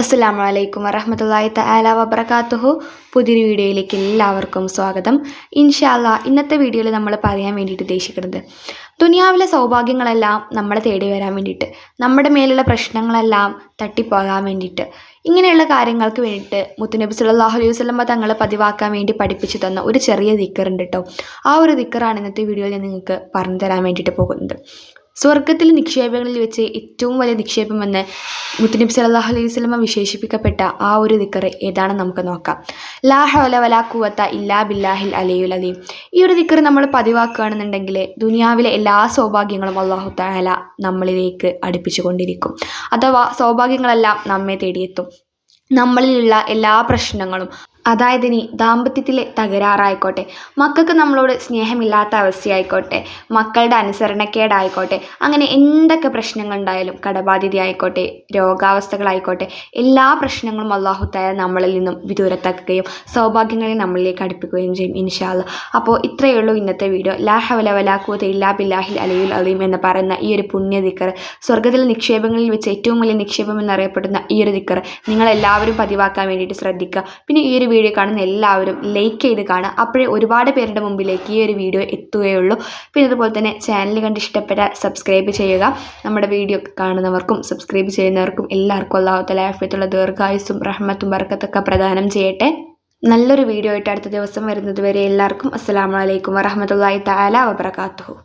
അസ്സലാമു അലൈക്കും വറഹ്മത്തുള്ളാഹി തആല വബറകാതുഹു. പുതിയൊരു വീഡിയോയിലേക്ക് എല്ലാവർക്കും സ്വാഗതം. ഇൻഷാ അല്ലാഹ് ഇന്നത്തെ വീഡിയോയിൽ നമ്മൾ പറയാൻ വേണ്ടിയിട്ട് ഉദ്ദേശിക്കുന്നത് ദുനിയാവിലെ സൗഭാഗ്യങ്ങളെല്ലാം നമ്മളെ തേടി വരാൻ വേണ്ടിയിട്ട്, നമ്മുടെ മേലുള്ള പ്രശ്നങ്ങളെല്ലാം തട്ടിപ്പോകാൻ വേണ്ടിയിട്ട്, ഇങ്ങനെയുള്ള കാര്യങ്ങൾക്ക് വേണ്ടിയിട്ട് മുത്തുനബി സല്ലല്ലാഹു അലൈഹി വസല്ലമ തങ്ങൾ പതിവാക്കാൻ വേണ്ടി പഠിപ്പിച്ചു തന്ന ഒരു ചെറിയ ദിക്റുണ്ട് കേട്ടോ. ആ ഒരു ദിക്റാണ് ഇന്നത്തെ വീഡിയോയിൽ ഞാൻ നിങ്ങൾക്ക് പറഞ്ഞു തരാൻ വേണ്ടിയിട്ട് പോകുന്നത്. സ്വർഗത്തിലെ നിക്ഷേപങ്ങളിൽ വെച്ച് ഏറ്റവും വലിയ നിക്ഷേപമെന്ന് മുത്തുനബി സല്ലല്ലാഹു അലൈഹി വസല്ലമ വിശേഷിപ്പിക്കപ്പെട്ട ആ ഒരു ദിക്ർ ഏതാണെന്ന് നമുക്ക് നോക്കാം. ലാ ഹൗല വലാ ഖുവത ഇല്ലാ ബില്ലാഹിൽ അലിയുൽ അലീം. ഈ ഒരു ദിക്ർ നമ്മൾ പതിവാക്കുകയാണെന്നുണ്ടെങ്കിൽ ദുനിയാവിലെ എല്ലാ സൗഭാഗ്യങ്ങളും അല്ലാഹു തആല നമ്മളിലേക്ക് അടുപ്പിച്ചു കൊണ്ടിരിക്കും. അഥവാ സൗഭാഗ്യങ്ങളെല്ലാം നമ്മെ തേടിയെത്തും. നമ്മളിലുള്ള എല്ലാ പ്രശ്നങ്ങളും, അതായത് ഇനി ദാമ്പത്യത്തിലെ തകരാറായിക്കോട്ടെ, മക്കൾക്ക് നമ്മളോട് സ്നേഹമില്ലാത്ത അവസ്ഥയായിക്കോട്ടെ, മക്കളുടെ അനുസരണക്കേടായിക്കോട്ടെ, അങ്ങനെ എന്തൊക്കെ പ്രശ്നങ്ങളുണ്ടായാലും, കടബാധ്യത ആയിക്കോട്ടെ, രോഗാവസ്ഥകളായിക്കോട്ടെ, എല്ലാ പ്രശ്നങ്ങളും അല്ലാഹു തആല നമ്മളിൽ നിന്നും വിദൂരത്താക്കുകയും സൗഭാഗ്യങ്ങളെ നമ്മളിലേക്ക് അടുപ്പിക്കുകയും ചെയ്യും ഇൻഷാ അല്ലാഹ്. അപ്പോൾ ഇത്രയേ ഉള്ളൂ ഇന്നത്തെ വീഡിയോ. ലാ ഹൗല വലാ ഖുവത ഇല്ലാ ബില്ലാഹിൽ അലിയുൽ അലീം എന്ന് പറയുന്ന ഈ ഒരു പുണ്യ ദിക്ർ, സ്വർഗ്ഗത്തിലെ നിക്ഷേപങ്ങളിൽ വെച്ച് ഏറ്റവും വലിയ നിക്ഷേപം എന്നറിയപ്പെടുന്ന ഈ ഒരു ദിക്ർ നിങ്ങളെല്ലാവരും പതിവാക്കാൻ വേണ്ടിയിട്ട് ശ്രദ്ധിക്കുക. പിന്നെ ഈ ഒരു വീഡിയോ കാണുന്ന എല്ലാവരും ലൈക്ക് ചെയ്ത് കാണുക. അപ്പോഴേ ഒരുപാട് പേരുടെ മുമ്പിലേക്ക് ഈ ഒരു വീഡിയോ എത്തുകയുള്ളൂ. പിന്നെ അതുപോലെ തന്നെ ചാനൽ കണ്ട് ഇഷ്ടപ്പെട്ടാൽ സബ്സ്ക്രൈബ് ചെയ്യുക. നമ്മുടെ വീഡിയോ കാണുന്നവർക്കും സബ്സ്ക്രൈബ് ചെയ്യുന്നവർക്കും എല്ലാവർക്കും അല്ലാഹു തആല ആഫിയത്തുള്ള ദീർഘായുസ്സും റഹ്മത്തും ബറക്കത്തൊക്കെ പ്രദാനം ചെയ്യട്ടെ. നല്ലൊരു വീഡിയോ ആയിട്ട് അടുത്ത ദിവസം വരുന്നത് വരെ എല്ലാവർക്കും അസ്സലാമു അലൈക്കും വറഹ്മത്തുള്ളാഹി തആല വബറകാതുഹു.